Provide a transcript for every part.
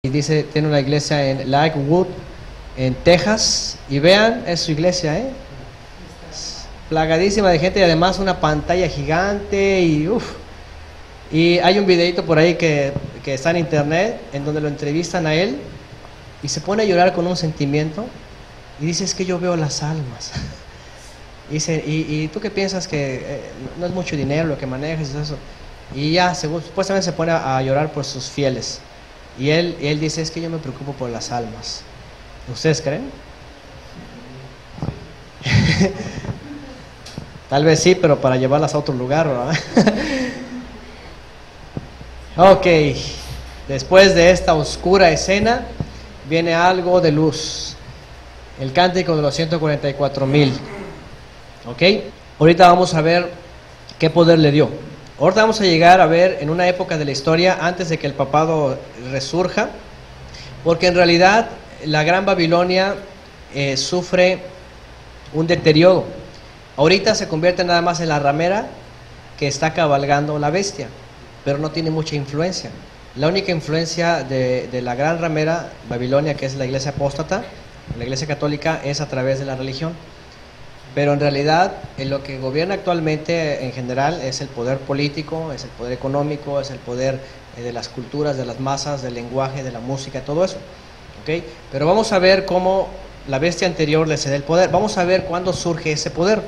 Y dice, tiene una iglesia en Lakewood, en Texas, y vean, es su iglesia, plagadísima de gente y además una pantalla gigante y uff. Y hay un videito por ahí que está en internet en donde lo entrevistan a él y se pone a llorar con un sentimiento y dice, es que yo veo las almas. Y dice, ¿y tú qué piensas que no es mucho dinero lo que manejas y todo eso? Y ya, supuestamente se pone a llorar por sus fieles. Y él dice, es que yo me preocupo por las almas. ¿Ustedes creen? Tal vez sí, pero para llevarlas a otro lugar, ¿verdad? Ok, después de esta oscura escena viene algo de luz. El cántico de los 144,000. Ok, ahorita vamos a ver qué poder le dio. Ahorita vamos a llegar a ver en una época de la historia antes de que el papado resurja, porque en realidad la Gran Babilonia sufre un deterioro. Ahorita se convierte nada más en la ramera que está cabalgando la bestia, pero no tiene mucha influencia. La única influencia de la gran ramera Babilonia, que es la iglesia apóstata, la iglesia católica, es a través de la religión. Pero en realidad lo que gobierna actualmente en general es el poder político, es el poder económico, es el poder de las culturas, de las masas, del lenguaje, de la música, todo eso. ¿Okay? Pero vamos a ver cómo la bestia anterior le cede el poder. Vamos a ver cuándo surge ese poder.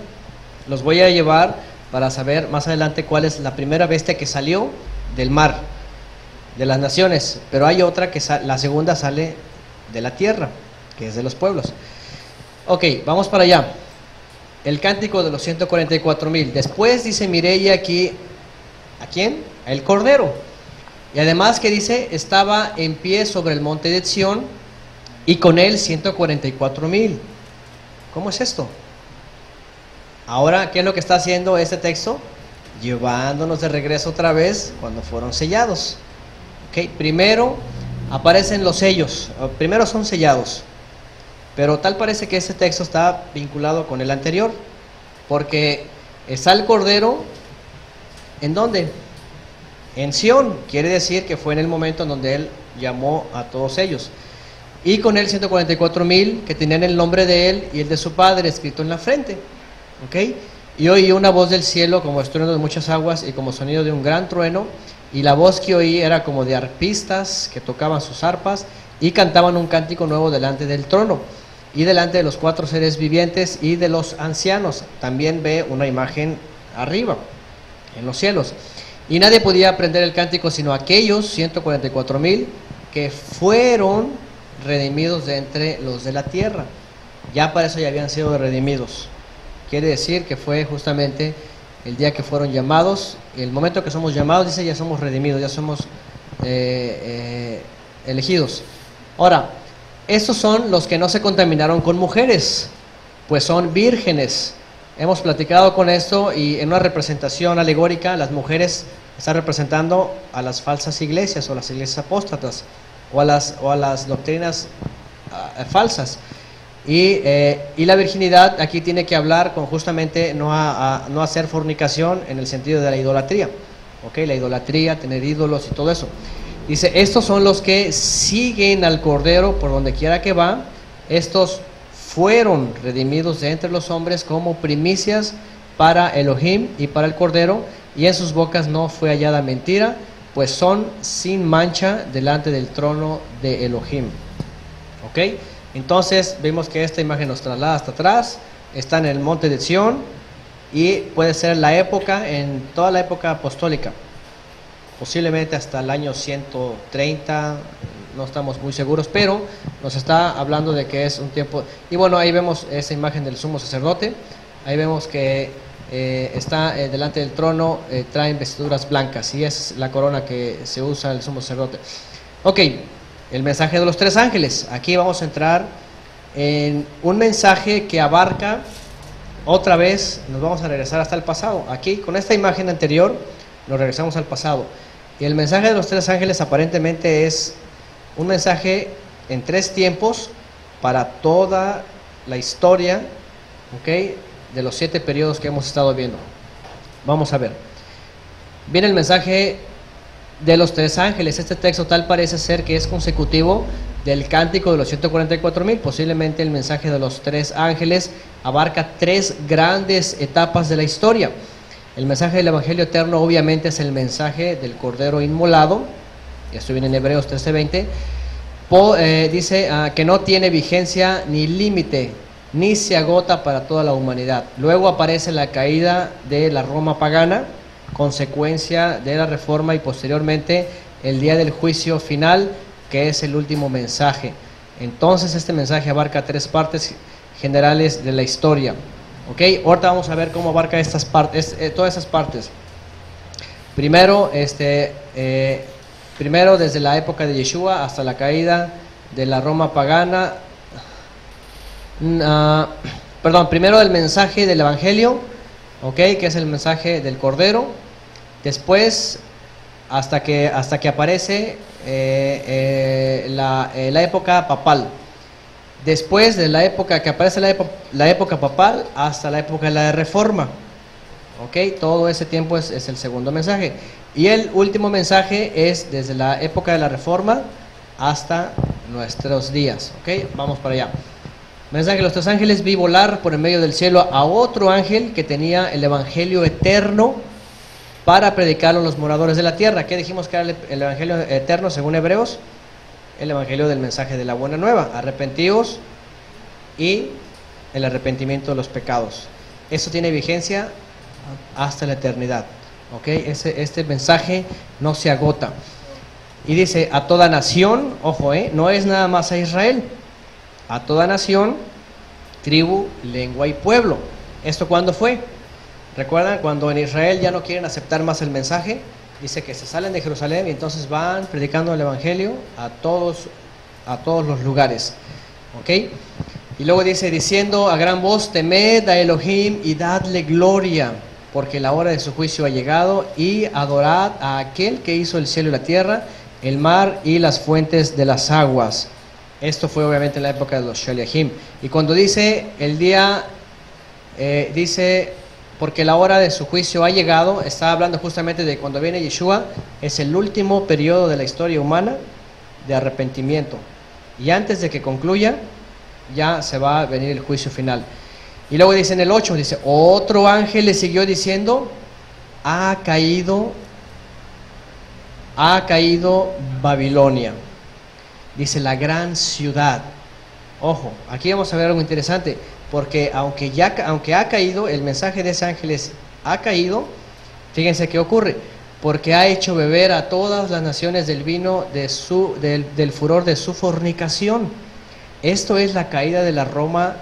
Los voy a llevar para saber más adelante cuál es la primera bestia que salió del mar, de las naciones. Pero hay otra que la segunda sale de la tierra, que es de los pueblos. Ok, vamos para allá. El cántico de los 144,000. Después dice Mireya aquí, ¿a quién? El Cordero. Y además que dice, estaba en pie sobre el monte de Sión y con él 144,000. ¿Cómo es esto? Ahora, ¿qué es lo que está haciendo este texto? Llevándonos de regreso otra vez cuando fueron sellados. Ok, primero aparecen los sellos, primero son sellados. Pero tal parece que este texto está vinculado con el anterior, porque está el Cordero, ¿en dónde? En Sión, quiere decir que fue en el momento en donde él llamó a todos ellos. Y con él 144,000 que tenían el nombre de él y el de su padre escrito en la frente. ¿Ok? Y oí una voz del cielo como estruendo de muchas aguas y como sonido de un gran trueno, y la voz que oí era como de arpistas que tocaban sus arpas y cantaban un cántico nuevo delante del trono y delante de los 4 seres vivientes y de los ancianos. También ve una imagen arriba, en los cielos. Y nadie podía aprender el cántico sino aquellos 144,000 que fueron redimidos de entre los de la tierra. Ya para eso ya habían sido redimidos. Quiere decir que fue justamente el día que fueron llamados. Y el momento que somos llamados, dice, ya somos redimidos, ya somos elegidos. Ahora, estos son los que no se contaminaron con mujeres, pues son vírgenes. Hemos platicado con esto y en una representación alegórica las mujeres están representando a las falsas iglesias o las iglesias apóstatas o a las doctrinas falsas. Y la virginidad aquí tiene que hablar con justamente no hacer fornicación en el sentido de la idolatría. ¿Okay? La idolatría, tener ídolos y todo eso. Dice, estos son los que siguen al Cordero por donde quiera que va. Estos fueron redimidos de entre los hombres como primicias para Elohim y para el Cordero, y en sus bocas no fue hallada mentira, pues son sin mancha delante del trono de Elohim. ¿Ok? Entonces vemos que esta imagen nos traslada hasta atrás, está en el monte de Sión, y puede ser la época, en toda la época apostólica. Posiblemente hasta el año 130, no estamos muy seguros, pero nos está hablando de que es un tiempo. Y bueno, ahí vemos esa imagen del sumo sacerdote, ahí vemos que está delante del trono, traen vestiduras blancas, y es la corona que se usa el sumo sacerdote. Ok, el mensaje de los 3 ángeles. Aquí vamos a entrar en un mensaje que abarca, otra vez, nos vamos a regresar hasta el pasado. Aquí, con esta imagen anterior, nos regresamos al pasado. Y el mensaje de los 3 ángeles aparentemente es un mensaje en 3 tiempos para toda la historia, ¿okay? De los 7 periodos que hemos estado viendo. Vamos a ver. Viene el mensaje de los tres ángeles. Este texto tal parece ser que es consecutivo del cántico de los 144,000. Posiblemente el mensaje de los tres ángeles abarca tres grandes etapas de la historia. El mensaje del Evangelio eterno obviamente es el mensaje del Cordero inmolado. Esto viene en Hebreos 13:20. Dice que no tiene vigencia ni límite, ni se agota para toda la humanidad. Luego aparece la caída de la Roma pagana, consecuencia de la reforma, y posteriormente el día del juicio final, que es el último mensaje. Entonces este mensaje abarca tres partes generales de la historia. ¿Ok? Ahorita vamos a ver cómo abarca estas partes, todas esas partes. Primero, primero desde la época de Yeshua hasta la caída de la Roma pagana. Primero el mensaje del Evangelio, ¿ok? Que es el mensaje del Cordero. Después, hasta que aparece la época papal. Después de la época que aparece la época papal hasta la época de la Reforma, ¿ok? Todo ese tiempo es el segundo mensaje. Y el último mensaje es desde la época de la Reforma hasta nuestros días, ¿ok? Vamos para allá. Mensaje de los tres ángeles: vi volar por en medio del cielo a otro ángel que tenía el Evangelio eterno para predicarlo a los moradores de la tierra. ¿Qué dijimos que era el Evangelio eterno según Hebreos? El Evangelio del mensaje de la buena nueva: arrepentíos y el arrepentimiento de los pecados. Eso tiene vigencia hasta la eternidad, ¿ok? Este mensaje no se agota. Y dice a toda nación, ojo, no es nada más a Israel, a toda nación, tribu, lengua y pueblo. ¿Esto cuándo fue? ¿Recuerdan cuando en Israel ya no quieren aceptar más el mensaje? Dice que se salen de Jerusalén y entonces van predicando el Evangelio a todos los lugares, ¿ok? Y luego dice, diciendo a gran voz: temed a Elohim y dadle gloria, porque la hora de su juicio ha llegado, y adorad a aquel que hizo el cielo y la tierra, el mar y las fuentes de las aguas. Esto fue obviamente en la época de los Shaliachim. Y cuando dice el día, dice, porque la hora de su juicio ha llegado, está hablando justamente de cuando viene Yeshua. Es el último periodo de la historia humana de arrepentimiento. Y antes de que concluya, ya se va a venir el juicio final. Y luego dice en el 8, dice, otro ángel le siguió diciendo: ha caído Babilonia. Dice, la gran ciudad. Ojo, aquí vamos a ver algo interesante, porque aunque ha caído, el mensaje de ese ángel ha caído. Fíjense qué ocurre: porque ha hecho beber a todas las naciones del vino del furor de su fornicación. Esto es la caída de la Roma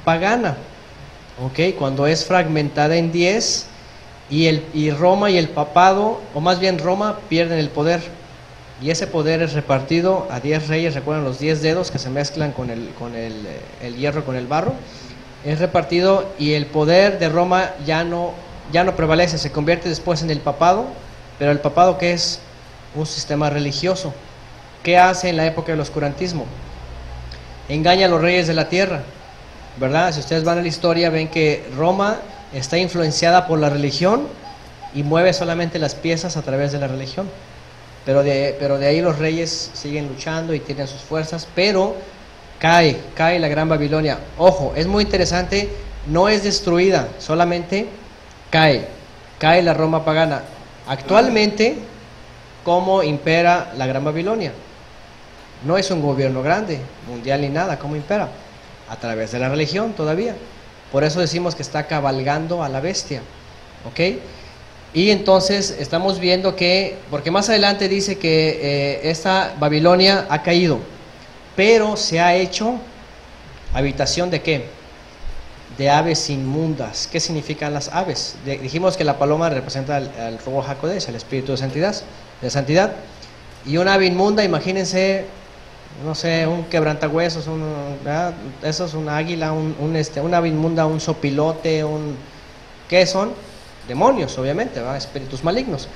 pagana, ¿ok? Cuando es fragmentada en 10 y Roma y el papado, o más bien Roma, pierden el poder. Y ese poder es repartido a 10 reyes. ¿Recuerdan los 10 dedos que se mezclan con el hierro con el barro? Es repartido, y el poder de Roma ya no prevalece, se convierte después en el papado. Pero el papado, ¿qué es? Un sistema religioso. ¿Qué hace en la época del oscurantismo? Engaña a los reyes de la tierra, ¿verdad? Si ustedes van a la historia, ven que Roma está influenciada por la religión y mueve solamente las piezas a través de la religión. Pero de ahí los reyes siguen luchando y tienen sus fuerzas, pero cae la gran Babilonia. Ojo, es muy interesante, no es destruida, solamente cae la Roma pagana. Actualmente, ¿cómo impera la gran Babilonia? No es un gobierno grande, mundial ni nada. ¿Cómo impera? A través de la religión todavía. Por eso decimos que está cabalgando a la bestia, ¿ok? Y entonces estamos viendo que, porque más adelante dice que esta Babilonia ha caído, pero se ha hecho habitación ¿de qué? De aves inmundas. ¿Qué significan las aves? Dijimos que la paloma representa al Ruach HaKodesh, el espíritu de santidad. Y una ave inmunda, imagínense, no sé, un quebrantahuesos, eso es una águila, una ave inmunda, un sopilote, ¿qué son? Demonios, obviamente, ¿va? Espíritus malignos.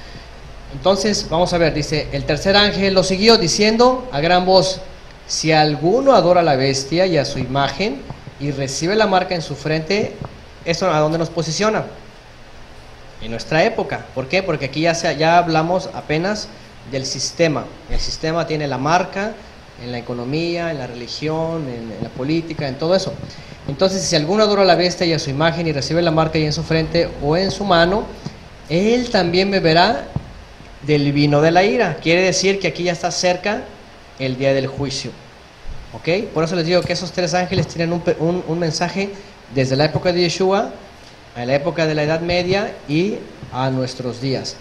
Entonces, vamos a ver, dice, el tercer ángel lo siguió diciendo a gran voz: si alguno adora a la bestia y a su imagen y recibe la marca en su frente, ¿esto a dónde nos posiciona? En nuestra época. ¿Por qué? Porque aquí ya hablamos apenas del sistema. El sistema tiene la marca en la economía, en la religión, en la política, en todo eso. Entonces, si alguno adora a la bestia y a su imagen y recibe la marca ahí en su frente o en su mano, él también beberá del vino de la ira. Quiere decir que aquí ya está cerca el día del juicio. ¿Ok? Por eso les digo que esos tres ángeles tienen un mensaje desde la época de Yeshua a la época de la Edad Media y a nuestros días.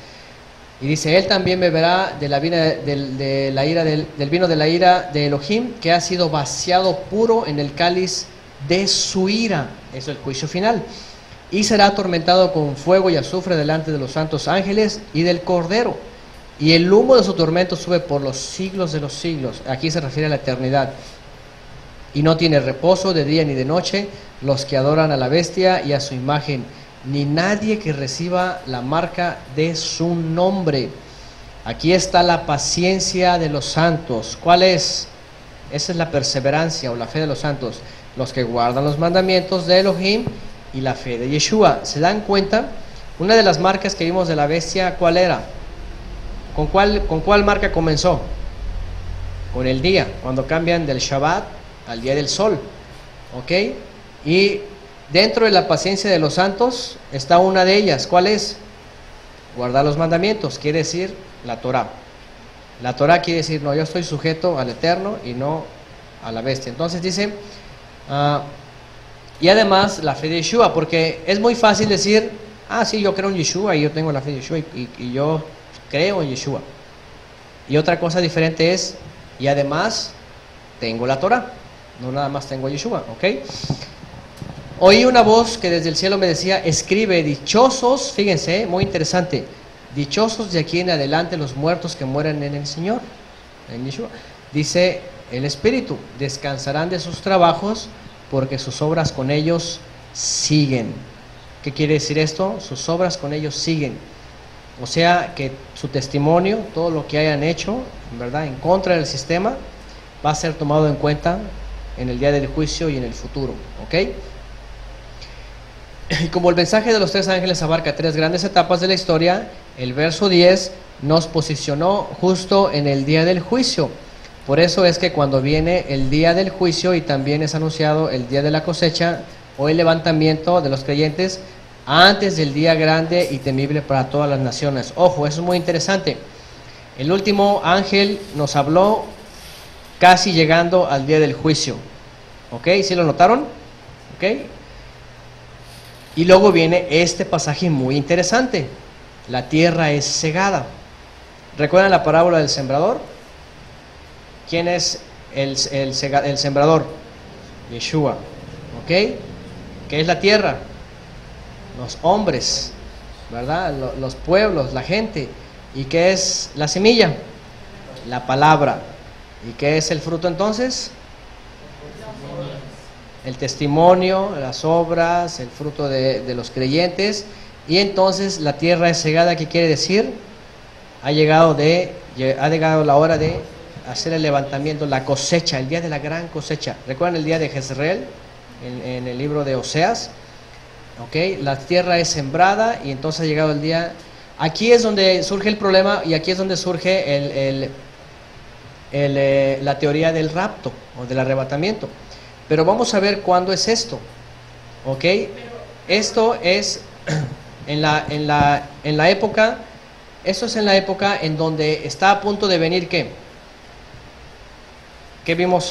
Y dice, él también beberá de la vino del vino de la ira de Elohim, que ha sido vaciado puro en el cáliz de su ira. Eso es el juicio final. Y será atormentado con fuego y azufre delante de los santos ángeles y del Cordero. Y el humo de su tormento sube por los siglos de los siglos. Aquí se refiere a la eternidad. Y no tiene reposo de día ni de noche los que adoran a la bestia y a su imagen, ni nadie que reciba la marca de su nombre. Aquí está la paciencia de los santos. ¿Cuál es? Esa es la perseverancia o la fe de los santos, los que guardan los mandamientos de Elohim y la fe de Yeshua. ¿Se dan cuenta? Una de las marcas que vimos de la bestia, ¿cuál era? ¿Con cuál marca comenzó? Con el día, cuando cambian del Shabbat al día del sol. ¿Ok? Y dentro de la paciencia de los santos está una de ellas. ¿Cuál es? Guardar los mandamientos, quiere decir la Torah. La Torah quiere decir, no, yo estoy sujeto al Eterno y no a la bestia. Entonces dice, y además la fe de Yeshua, porque es muy fácil decir, sí, yo creo en Yeshua y yo tengo la fe de Yeshua y yo creo en Yeshua. Y otra cosa diferente es, y además tengo la Torah, no nada más tengo a Yeshua, ¿ok? Oí una voz que desde el cielo me decía, escribe, dichosos, fíjense, muy interesante, dichosos de aquí en adelante los muertos que mueren en el Señor, en Yeshua. Dice el Espíritu, descansarán de sus trabajos porque sus obras con ellos siguen. ¿Qué quiere decir esto? Sus obras con ellos siguen. O sea que su testimonio, todo lo que hayan hecho, ¿verdad?, en contra del sistema, va a ser tomado en cuenta en el día del juicio y en el futuro, ¿ok? Y como el mensaje de los tres ángeles abarca tres grandes etapas de la historia, el verso 10 nos posicionó justo en el día del juicio. Por eso es que cuando viene el día del juicio y también es anunciado el día de la cosecha o el levantamiento de los creyentes antes del día grande y temible para todas las naciones. Ojo, eso es muy interesante. El último ángel nos habló casi llegando al día del juicio. ¿Ok? ¿Sí lo notaron? ¿Ok? Y luego viene este pasaje muy interesante. La tierra es cegada. ¿Recuerdan la parábola del sembrador? ¿Quién es el sembrador? Yeshua. ¿Ok? ¿Qué es la tierra? Los hombres, ¿verdad? Los pueblos, la gente. ¿Y qué es la semilla? La palabra. ¿Y qué es el fruto entonces? El testimonio, las obras, el fruto de los creyentes. Y entonces la tierra es cegada. ¿Qué quiere decir? Ha llegado la hora de hacer el levantamiento, la cosecha, el día de la gran cosecha. ¿Recuerdan el día de Jezreel en el libro de Oseas? ¿Ok? La tierra es sembrada y entonces ha llegado el día. Aquí es donde surge el problema y aquí es donde surge la teoría del rapto o del arrebatamiento. Pero vamos a ver cuándo es esto. ¿Ok? Esto es en la época, esto es en la época en donde está a punto de venir ¿qué? ¿Qué vimos